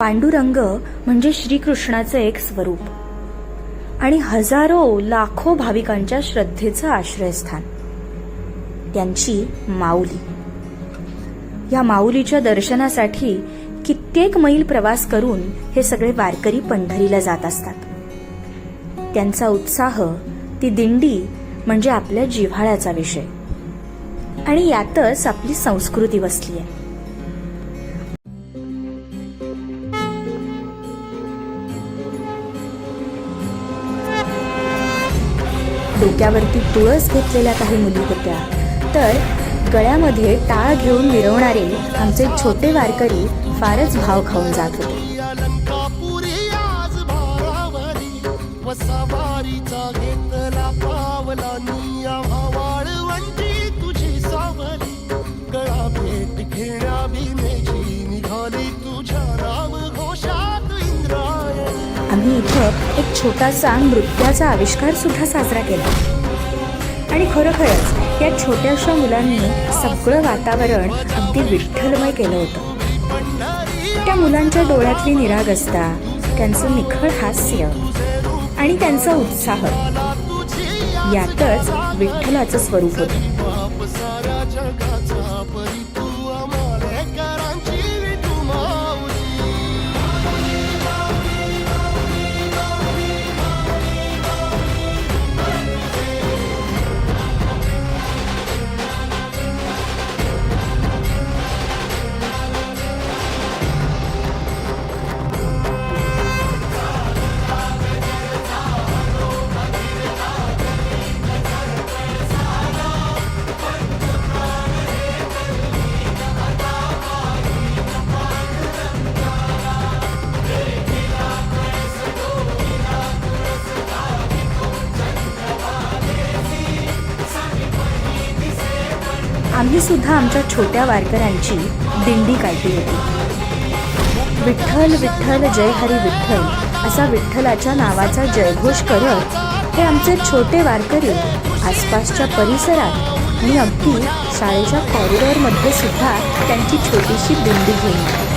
पांडुरंग म्हणजे श्रीकृष्णाचं एक स्वरूप आणि हजारो लाखो भाविकांच्या श्रद्धेचं आश्रयस्थान, त्यांची माऊली. या माऊलीच्या दर्शनासाठी कित्येक मैल प्रवास करून हे सगळे वारकरी पंढरीला जात असतात. त्यांचा उत्साह, ती दिंडी म्हणजे आपल्या जिव्हाळ्याचा विषय आणि यातच आपली संस्कृती बसली आहे. डोक्यावरती तुळस घेतलेल्या काही मुली होत्या, तर गळ्यामध्ये टाळ घेऊन मिरवणारे आमचे छोटे वारकरी फारच भाव खाऊन जात होते. आम्ही इथं एक छोटासा नृत्याचा आविष्कार सुद्धा साजरा केला आणि खरोखरच या छोट्याशा मुलांनी सगळं वातावरण अगदी विठ्ठलमय केलं होतं. त्या मुलांच्या डोळ्यातली निरागसता, त्यांचं निखळ हास्य आणि त्यांचा उत्साह यातच विठ्ठलाचं स्वरूप होतं. आम्ही सुद्धा आमच्या छोट्या वारकऱ्यांची दिंडी काढली होती. विठ्ठल विठ्ठल जय हरी विठ्ठल असा विठ्ठलाच्या नावाचा जयघोष करत हे आमचे छोटे वारकरी आसपासच्या परिसरात आणि अगदी शाळेच्या कॉरिडॉरमध्ये सुद्धा त्यांची छोटीशी दिंडी घेऊन